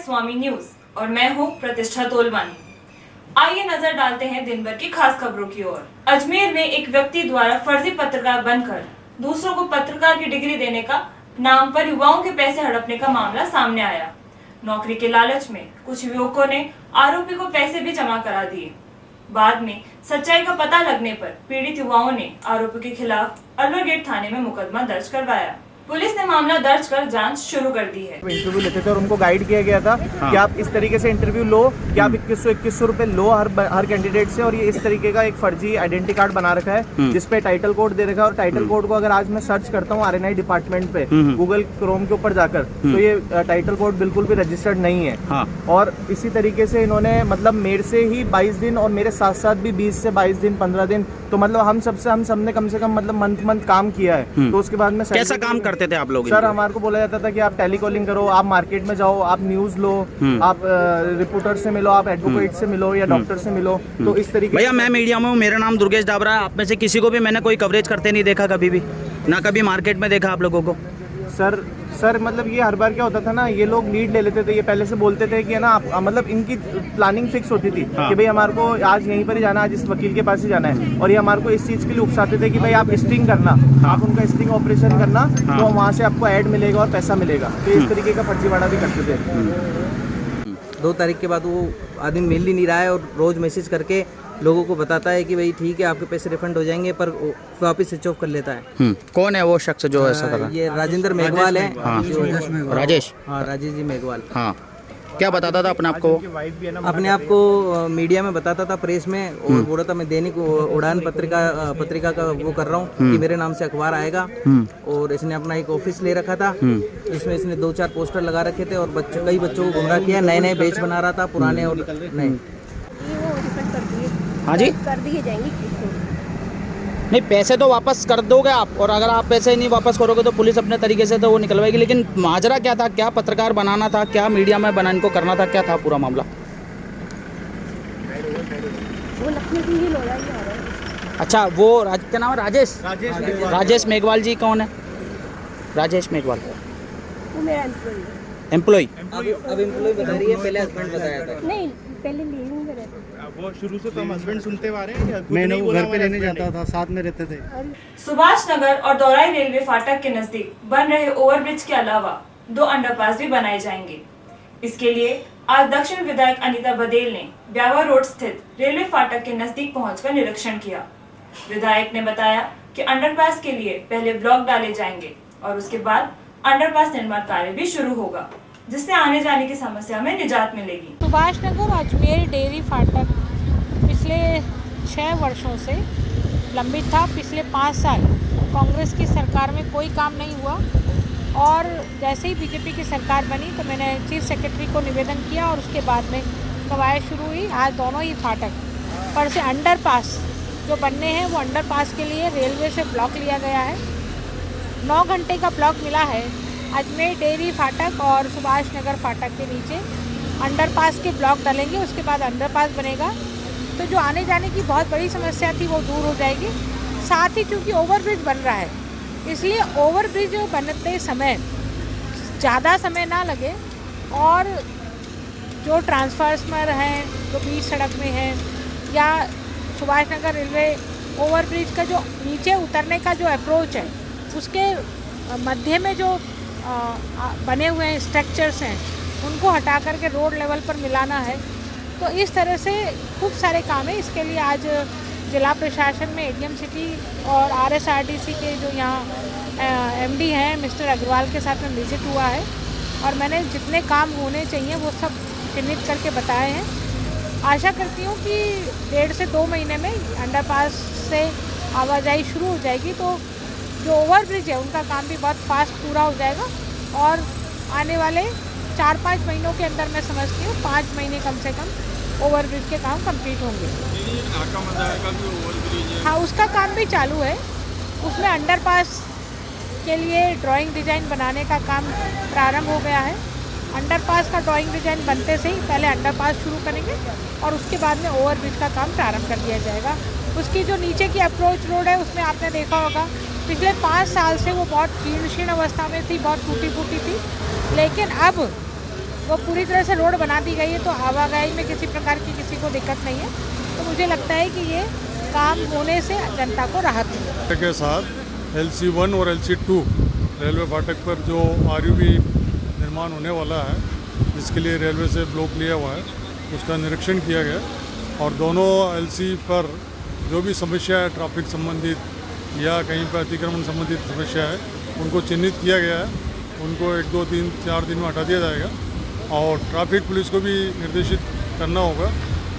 स्वामी news और मैं हूं प्रतिष्ठा तोलवानी। आइए नजर डालते हैं दिन भर की खास खबरों की ओर। अजमेर में एक व्यक्ति द्वारा फर्जी पत्रकार बनकर दूसरों को पत्रकार की डिग्री देने का नाम पर युवाओं के पैसे हड़पने का मामला सामने आया। नौकरी के लालच में कुछ युवकों ने आरोपी को पैसे भी जमा करा दिए। बाद में सच्चाई का पता लगने पर पीड़ित युवाओं ने आरोपी के खिलाफ अलवर गेट थाने में मुकदमा दर्ज करवाया। पुलिस ने मामला दर्ज कर जांच शुरू कर दी है। इंटरव्यू लेते थे और उनको गाइड किया गया था कि आप इस तरीके से इंटरव्यू लो कि आप 2100 रुपए लो हर कैंडिडेट से, और ये इस तरीके का एक फर्जी आइडेंटिटी कार्ड बना रखा है जिसपे टाइटल कोड दे रखा है। और टाइटल कोड को अगर आज मैं सर्च करता हूँ RNI डिपार्टमेंट पे गूगल क्रोम के ऊपर जाकर, तो ये टाइटल कोड बिल्कुल भी रजिस्टर्ड नहीं है। और इसी तरीके से इन्होंने मतलब मेरे से ही 22 दिन और मेरे साथ साथ भी 20 से 22 दिन 15 दिन, तो मतलब हम सबने कम से कम मतलब मंथ काम किया है। तो उसके बाद में कैसा काम करते थे आप लोग? सर हमारे को बोला जाता था कि आप टेलीकॉलिंग करो, आप मार्केट में जाओ, आप न्यूज लो, आप रिपोर्टर से मिलो, आप एडवोकेट से मिलो या डॉक्टर से मिलो। तो इस तरीके भैया मैं मीडिया में हूँ, मेरा नाम दुर्गेश डाबरा है। आप में से किसी को भी मैंने कोई कवरेज करते नहीं देखा कभी भी, ना कभी मार्केट में देखा आप लोगों को। सर मतलब ये हर बार क्या होता था ना, ये लोग लीड ले लेते थे, ये पहले से बोलते थे कि है ना, आप मतलब इनकी प्लानिंग फिक्स होती थी कि भाई हमारे को आज यहीं पर ही जाना है, आज इस वकील के पास ही जाना है। और ये हमारे को इस चीज़ के लिए उकसाते थे कि भाई आप स्टिंग करना, आप उनका स्टिंग ऑपरेशन करना, तो वहाँ से आपको ऐड मिलेगा और पैसा मिलेगा। तो इस तरीके का फर्जीवाड़ा भी करते थे। 2 तारीख के बाद वो आदमी मिल ही नहीं रहा है और रोज़ मैसेज करके लोगों को बताता है कि भाई ठीक है आपके पैसे रिफंड हो जाएंगे, पर वापस स्विच ऑफ कर लेता है। कौन है वो शख्स जो ऐसा कर रहा है? ये राजेंद्र मेघवाल है। राजेश जी मेघवाल। हाँ, क्या बताता था अपने आप को? अपने आप को मीडिया में बताता था, प्रेस में, और बोला था मैं दैनिक उड़ान पत्रिका का वो कर रहा हूँ कि मेरे नाम से अखबार आएगा। और इसने अपना एक ऑफिस ले रखा था, इसमें इसने 2-4 पोस्टर लगा रखे थे और कई बच्चों को गुमराह किया। नए बैच बना रहा था, पुराने और नए। हाँ जी, कर दिए जाएंगे। नहीं पैसे तो वापस कर दोगे आप, और अगर आप पैसे नहीं वापस करोगे तो पुलिस अपने तरीके से तो वो निकलवाएगी। लेकिन माजरा क्या था? क्या पत्रकार बनाना था? क्या मीडिया में बनाने को करना था? क्या था पूरा मामला? वो लखनऊ से ही लोया ही आ रहा है। अच्छा, वो क्या नाम है? राजेश मेघवाल जी कौन है? राजेश मेघवाल वो मेरा एम्प्लॉय। अब एम्प्लॉय बता रही है, पहले हस्बैंड बताया था। नहीं, पहले लिविंग में रहते थे। वो शुरू से तो हम हस्बैंड सुनते आ रहे हैं। मैंने वो घर पे लेने जाता था, साथ में रहते थे। सुभाष नगर और दौराई रेलवे फाटक के नजदीक बन रहे ओवरब्रिज के अलावा 2 अंडरपास भी बनाए जाएंगे। इसके लिए आज दक्षिण विधायक अनीता बदेल ने ब्यावर रोड स्थित रेलवे फाटक के नजदीक पहुंचकर निरीक्षण किया। विधायक ने बताया कि अंडरपास के लिए पहले ब्लॉक डाले जाएंगे और उसके बाद अंडरपास निर्माण कार्य भी शुरू होगा, जिससे आने जाने की समस्या में निजात मिलेगी। सुभाष नगर अजमेर डेयरी फाटक पिछले 6 वर्षों से लंबित था। पिछले 5 साल कांग्रेस की सरकार में कोई काम नहीं हुआ, और जैसे ही बीजेपी की सरकार बनी तो मैंने चीफ सेक्रेटरी को निवेदन किया और उसके बाद में कवायद शुरू हुई। आज दोनों ही फाटक पर से अंडरपास जो बनने हैं, वो अंडरपास के लिए रेलवे से ब्लॉक लिया गया है। 9 घंटे का ब्लॉक मिला है। अजमेर डेयरी फाटक और सुभाष नगर फाटक के नीचे अंडरपास के ब्लॉक डलेंगे, उसके बाद अंडरपास बनेगा। तो जो आने जाने की बहुत बड़ी समस्या थी वो दूर हो जाएगी। साथ ही चूँकि ओवरब्रिज बन रहा है, इसलिए ओवरब्रिज बनते समय ज़्यादा समय ना लगे, और जो ट्रांसफार्मर हैं जो बीच सड़क में हैं, या सुभाष नगर रेलवे ओवरब्रिज का जो नीचे उतरने का जो अप्रोच है, उसके मध्य में जो बने हुए हैं स्ट्रक्चर्स हैं, उनको हटा करके रोड लेवल पर मिलाना है। तो इस तरह से खूब सारे काम है। इसके लिए आज जिला प्रशासन में ADM सिटी और RSRTC के जो यहाँ MD हैं मिस्टर अग्रवाल के साथ में विजिट हुआ है, और मैंने जितने काम होने चाहिए वो सब चिन्हित करके बताए हैं। आशा करती हूँ कि 1.5 से 2 महीने में अंडरपास से आवाजाही शुरू हो जाएगी, तो जो ओवरब्रिज है उनका काम भी बहुत फास्ट पूरा हो जाएगा, और आने वाले 4-5 महीनों के अंदर मैं समझती हूँ 5 महीने कम से कम ओवरब्रिज के काम कंप्लीट होंगे। हाँ, उसका काम भी चालू है। उसमें अंडरपास के लिए ड्राइंग डिज़ाइन बनाने का काम प्रारंभ हो गया है। अंडरपास का ड्राइंग डिज़ाइन बनते से ही पहले अंडरपास शुरू करेंगे और उसके बाद में ओवरब्रिज का काम प्रारंभ कर दिया जाएगा। उसकी जो नीचे की अप्रोच रोड है उसमें आपने देखा होगा पिछले 5 साल से वो बहुत जीर्ण शीर्ण अवस्था में थी, बहुत टूटी फूटी थी, लेकिन अब वो पूरी तरह से रोड बना दी गई है, तो आवाजाही में किसी प्रकार की किसी को दिक्कत नहीं है। तो मुझे लगता है कि ये काम होने से जनता को राहत मिलेगी। के साथ LC1 और LC2 रेलवे फाटक पर जो RUB निर्माण होने वाला है, जिसके लिए रेलवे से ब्लॉक लिया हुआ है, उसका निरीक्षण किया गया और दोनों LC पर जो भी समस्या है ट्रैफिक संबंधित या कहीं पर अतिक्रमण संबंधित समस्या है, उनको चिन्हित किया गया है। उनको 1, 2, 3, 4 दिन में हटा दिया जाएगा और ट्रैफिक पुलिस को भी निर्देशित करना होगा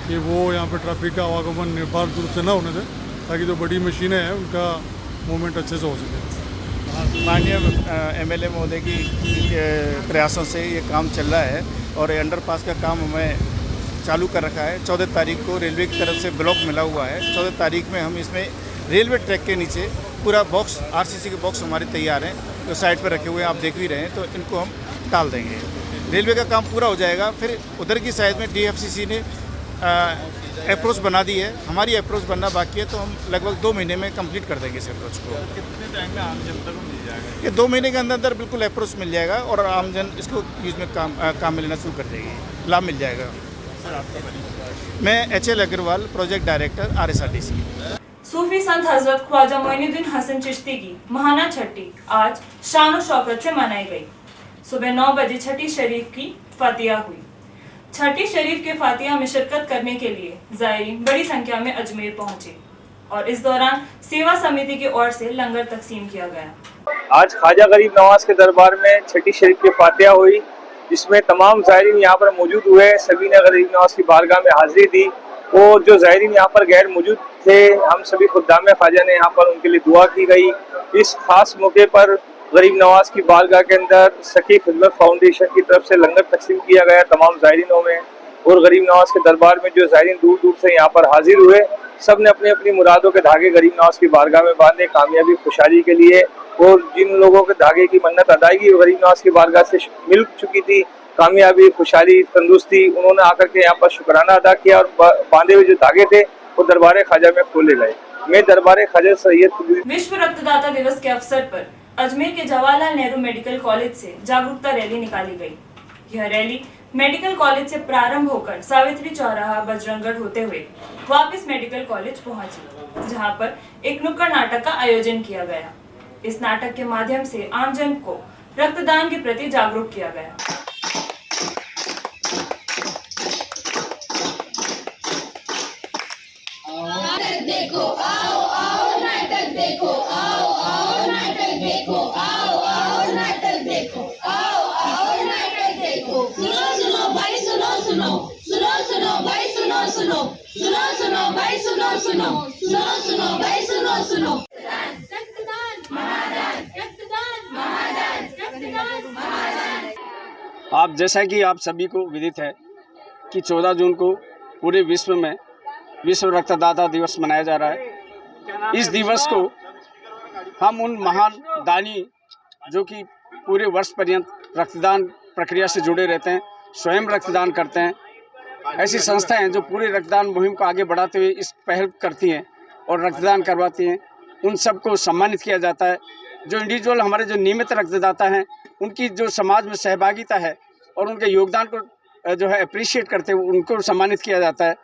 कि वो यहाँ पर ट्रैफिक का आवागमन निर्बाध रूप से न होने दें, ताकि जो बड़ी मशीनें हैं उनका मूवमेंट अच्छे से हो सके। माननीय MLA महोदय की प्रयासों से ये काम चल रहा है और अंडरपास का काम हमें चालू कर रखा है। 14 तारीख को रेलवे की तरफ से ब्लॉक मिला हुआ है। 14 तारीख में हम इसमें रेलवे ट्रैक के नीचे पूरा बॉक्स RCC के बॉक्स हमारे तैयार हैं, जो साइड पर रखे हुए हैं, आप देख भी रहे हैं, तो इनको हम टाल देंगे। रेलवे का काम पूरा हो जाएगा। फिर उधर की साइड में DFCC ने अप्रोच बना दी है, हमारी अप्रोच बनना बाकी है, तो हम लगभग 2 महीने में कंप्लीट कर देंगे इस अप्रोच को। कितने टाइम में आम जनता को मिल जाएगा? ये 2 महीने के अंदर अंदर बिल्कुल अप्रोच मिल जाएगा और आमजन इसको यूज़ में काम में लेना शुरू कर देगी, लाभ मिल जाएगा। सर आपका परिचय? मैं HL Agarwal, project director RSRTC। सूफी संत हजरत ख्वाजा मोइनुद्दीन हसन चिश्ती की महाना छठी आज शान शौकत से मनाई गई। सुबह 9 बजे छठी शरीफ की फातिहा हुई। छठी शरीफ के फातिहा में शिरकत करने के लिए ज़ायरीन बड़ी संख्या में अजमेर पहुंचे और इस दौरान सेवा समिति की ओर से लंगर तकसीम किया गया। आज ख्वाजा गरीब नवाज के दरबार में छठी शरीफ की फातिहा हुई, जिसमें तमाम ज़ायरीन यहाँ पर मौजूद हुए। सभी ने गरीब नवाज की बारगाह में हाजिरी दी। वो जो ज़ायरीन यहाँ पर गैर मौजूद थे, हम सभी खुद्दाम ख्वाजा ने यहाँ पर उनके लिए दुआ की गई। इस खास मौके पर गरीब नवाज की बारगाह के अंदर सखी खिदमत फाउंडेशन की तरफ से लंगर तकसीम किया गया तमाम ज़ायरीनों में। और गरीब नवाज के दरबार में जो ज़ायरीन दूर दूर से यहाँ पर हाजिर हुए, सब ने अपनी अपनी मुरादों के धागे गरीब नवाज की बारगाह में बांधे, कामयाबी खुशहाली के लिए। और जिन लोगों के धागे की मन्नत अदायगी गरीब नवाज की बारगाह से मिल चुकी थी, कामयाबी, खुशहाली, तंदुरुस्ती, उन्होंने आकर के यहाँ पर शुक्राना अदा किया और बांधे हुए जो धागे थे वो दरबार ख्वाजा में खोले गए। मैं दरबार ख्वाजा सैयद। विश्व रक्तदाता दिवस के अवसर पर अजमेर के जवाहरलाल नेहरू मेडिकल कॉलेज से जागरूकता रैली निकाली गई। यह रैली मेडिकल कॉलेज से प्रारंभ होकर सावित्री चौराहा, बजरंगगढ़ होते हुए वापस मेडिकल कॉलेज पहुंची, जहां पर एक नुक्कड़ नाटक का आयोजन किया गया। इस नाटक के माध्यम से आमजन को रक्तदान के प्रति जागरूक किया गया। देखो आओ आओ नाटक देखो, आओ आओ नाटक देखो, आओ आओ नाटक देखो, आओ आओ नाटक देखो। सुनो सुनो भाई सुनो सुनो, सुनो सुनो भाई सुनो सुनो, सुनो सुनो भाई सुनो सुनो, सुनो सुनो भाई सुनो सुनो। रक्तदान महादान, रक्तदान महादान, रक्तदान महादान। आप जैसा कि आप सभी को विदित है कि 14 जून को पूरे विश्व में विश्व रक्तदाता दिवस मनाया जा रहा है। इस दिवस को हम उन महान दानी जो कि पूरे वर्ष पर्यंत रक्तदान प्रक्रिया से जुड़े रहते हैं, स्वयं रक्तदान करते हैं, ऐसी संस्थाएं जो पूरे रक्तदान मुहिम को आगे बढ़ाते हुए इस पहल करती हैं और रक्तदान करवाती हैं, उन सबको सम्मानित किया जाता है। जो इंडिविजुअल हमारे जो नियमित रक्तदाता हैं, उनकी जो समाज में सहभागिता है और उनके योगदान को जो है अप्रिशिएट करते हुए उनको सम्मानित किया जाता है।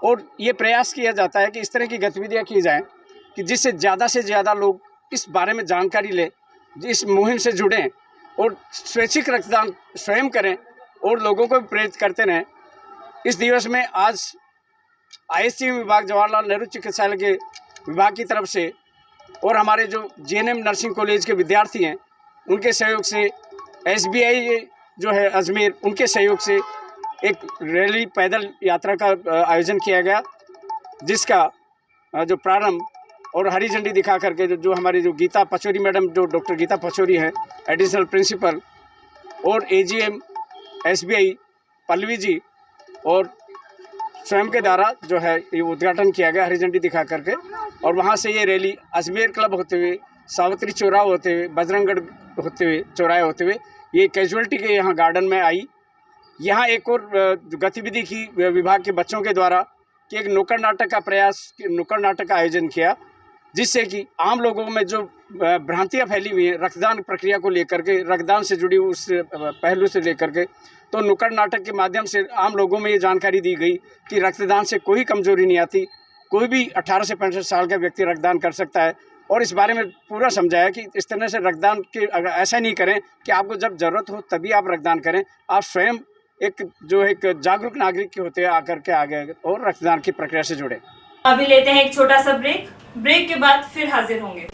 और ये प्रयास किया जाता है कि इस तरह की गतिविधियाँ की जाएं कि जिससे ज़्यादा लोग इस बारे में जानकारी लें, इस मुहिम से जुड़ें और स्वैच्छिक रक्तदान स्वयं करें और लोगों को भी प्रेरित करते रहें। इस दिवस में आज ISCM विभाग, जवाहरलाल नेहरू चिकित्सालय के विभाग की तरफ से और हमारे जो JNM नर्सिंग कॉलेज के विद्यार्थी हैं, उनके सहयोग से SBI जो है अजमेर, उनके सहयोग से एक रैली पैदल यात्रा का आयोजन किया गया, जिसका जो प्रारंभ और हरी झंडी दिखा करके जो हमारी जो गीता पचौरी मैडम, जो डॉक्टर गीता पचौरी हैं, एडिशनल प्रिंसिपल, और AGM SBI पल्लवी जी और स्वयं के द्वारा जो है ये उद्घाटन किया गया हरी झंडी दिखा करके। और वहाँ से ये रैली अजमेर क्लब होते हुए, सावित्री चौराहा होते हुए, बजरंगगढ़ होते हुए, चौराहे होते हुए ये कैजुअल्टी के यहाँ गार्डन में आई। यहाँ एक और गतिविधि की विभाग के बच्चों के द्वारा कि एक नुक्कड़ नाटक का आयोजन किया, जिससे कि आम लोगों में जो भ्रांतियाँ फैली हुई हैं रक्तदान प्रक्रिया को लेकर के, रक्तदान से जुड़ी उस पहलू से लेकर के, तो नुक्कड़ नाटक के माध्यम से आम लोगों में ये जानकारी दी गई कि रक्तदान से कोई कमजोरी नहीं आती, कोई भी 18 से 65 साल का व्यक्ति रक्तदान कर सकता है। और इस बारे में पूरा समझाया कि इस तरह से रक्तदान के अगर ऐसा नहीं करें कि आपको जब ज़रूरत हो तभी आप रक्तदान करें, आप स्वयं एक जागरूक नागरिक होते हैं आकर के आगे और रक्तदान की प्रक्रिया से जुड़े। अभी लेते हैं एक छोटा सा ब्रेक के बाद फिर हाजिर होंगे।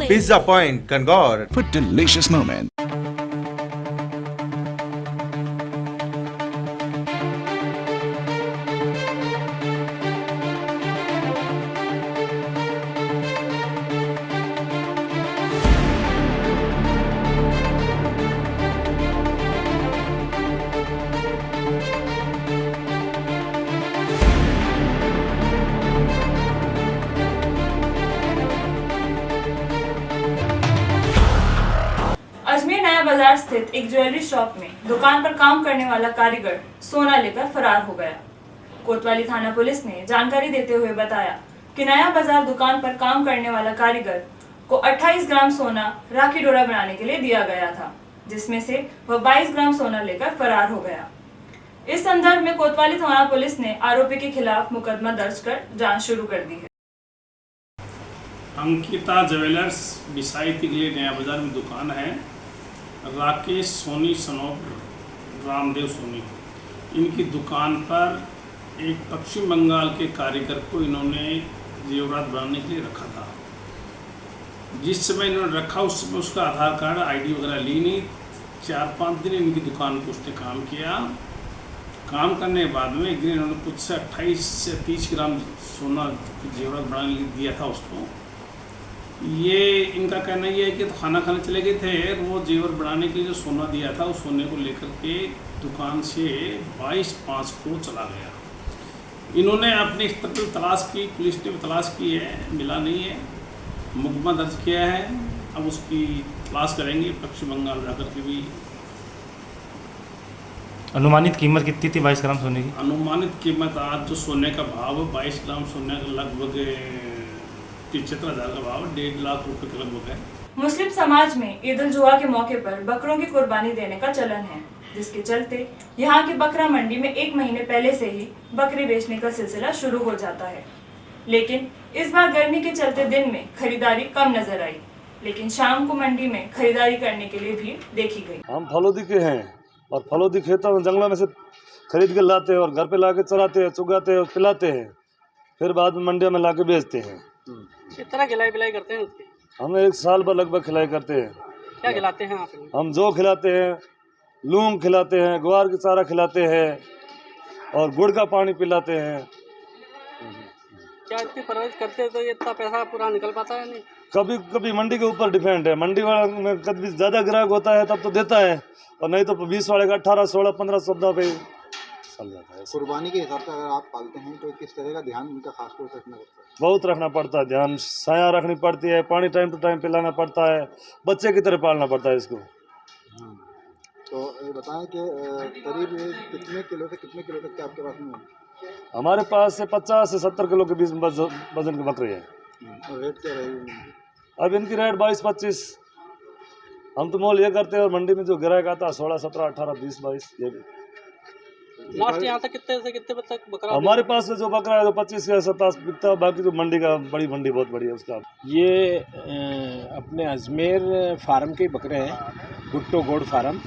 Pizza Point, Kangor. For delicious moment. Ajmer नया बाजार स्थित एक ज्वेलरी शॉप में दुकान पर काम करने वाला कारीगर सोना लेकर फरार हो गया। कोतवाली थाना पुलिस ने जानकारी देते हुए बताया कि नया बाजार दुकान पर काम करने वाला कारीगर को 28 ग्राम सोना राखी डोरा बनाने के लिए दिया गया था, जिसमें से वह 22 ग्राम सोना लेकर फरार हो गया। इस संदर्भ में कोतवाली थाना पुलिस ने आरोपी के खिलाफ मुकदमा दर्ज कर जाँच शुरू कर दी है। अंकिता ज्वेलर्स बिसाई तिगली नया बाजार में दुकान है। राकेश सोनी सनोप रामदेव सोनी, इनकी दुकान पर एक पश्चिम बंगाल के कारीगर को इन्होंने जेवरात बनाने के लिए रखा था। जिस समय इन्होंने रखा उस समय उसका आधार कार्ड आईडी वगैरह ली नहीं। 4-5 दिन इनकी दुकान पर उसने काम किया। काम करने के बाद में एक दिन इन्होंने कुछ से 28 से 30 ग्राम सोना जेवरात बनाने के लिए दिया था उसको। ये इनका कहना ये है कि तो खाना खाने चले गए थे, वो जेवर बनाने के लिए जो सोना दिया था उस सोने को लेकर के दुकान से 22/5 को चला गया। इन्होंने अपने स्तर पर तलाश की, पुलिस ने तलाश की है, मिला नहीं है, मुकदमा दर्ज किया है। अब उसकी तलाश करेंगे पश्चिम बंगाल जाकर के भी। अनुमानित कीमत कितनी थी 22 ग्राम सोने की? अनुमानित कीमत आज जो सोने का भाव 22 ग्राम सोने का लगभग 73,000 का भाव 1.5 लाख रुपए के लगभग है। मुस्लिम समाज में ईद उल जुहा के मौके पर बकरों की कुर्बानी देने का चलन है, जिसके चलते यहाँ की बकरा मंडी में 1 महीने पहले से ही बकरी बेचने का सिलसिला शुरू हो जाता है। लेकिन इस बार गर्मी के चलते दिन में खरीदारी कम नजर आई, लेकिन शाम को मंडी में खरीदारी करने के लिए भीड़ देखी गई। हम फलोदी के हैं और फलोदी खेतों में जंगलों में से खरीद के लाते हैं और घर पे लाके चराते हैं, चुगाते हैं और पिलाते हैं, फिर बाद में मंडियों में लाके बेचते हैं। कितना खिलाई पिलाई करते हैं उसकी? हम 1 साल पर लगभग खिलाई करते हैं। क्या खिलाते हैं आप? हम जो खिलाते हैं, लूंग खिलाते हैं, ग्वार की चारा खिलाते हैं और गुड़ का पानी पिलाते हैं। क्या इतनी परवरिश करते हैं तो ये इतना पैसा पूरा निकल पाता है? नहीं, कभी कभी मंडी के ऊपर डिपेंड है। मंडी वाला में कभी ज़्यादा ग्राहक होता है तब तो देता है, और नहीं तो 20 वाले का 18, 16, 15, 14 पे चल जाता है। कुर्बानी के हिसाब से अगर आप पालते हैं तो किस तरह का ध्यान इनका खासतौर से रखना पड़ता है? बहुत रखना पड़ता है ध्यान, साया रखनी पड़ती है, पानी टाइम टू टाइम पिलाना पड़ता है, बच्चे की तरह पालना पड़ता है इसको। तो ये बताएं कि करीब कितने किलो से कितने किलो तक के आपके पास में? हमारे पास से 50 से 70 किलो के बीच में वजन के बकरे हैं। और रेट क्या रहेगी? अब इनकी रेट 22-25। हम तो मोल ये करते हैं और मंडी में जो ग्राहक आता है 16, 17, 18, 20, 22 ये भी। लास्ट यहाँ तक कितने से कितने तक बकरा? हमारे पास में जो बकरा है जो 25 से 27 बिकता है, बाकी जो मंडी का बड़ी मंडी बहुत बड़ी है उसका। ये अपने अजमेर फार्म के बकरे हैं, भुट्टो गोड फार्म,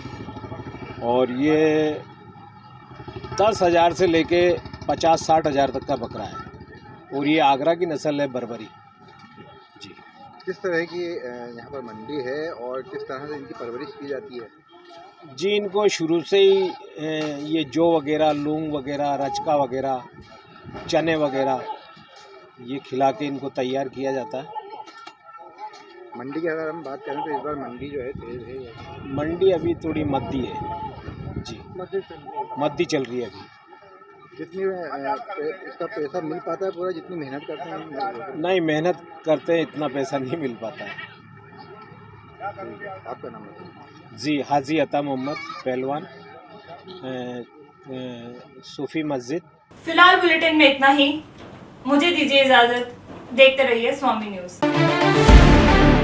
और ये 10,000 से लेके 50-60 हज़ार तक का बकरा है और ये आगरा की नस्ल है बर्बरी। जी। किस तरह की यहाँ पर मंडी है और किस तरह से इनकी परवरिश की जाती है? जी, इनको शुरू से ही ये जौ वगैरह, लूंग वगैरह, रचका वगैरह, चने वगैरह ये खिला के इनको तैयार किया जाता है। मंडी की अगर हम बात करें तो इस बार मंडी जो है तेज है। मंडी अभी थोड़ी मद्दी है जी, मद्दी चल रही है अभी। जितनी इसका पैसा मिल पाता है पूरा जितनी मेहनत करते हैं? नहीं, मेहनत करते हैं इतना पैसा नहीं मिल पाता है। आपका नाम है? जी, हाजी अता मोहम्मद पहलवान, सूफी मस्जिद। फिलहाल बुलेटिन में इतना ही। मुझे दीजिए इजाजत। देखते रहिए स्वामी न्यूज।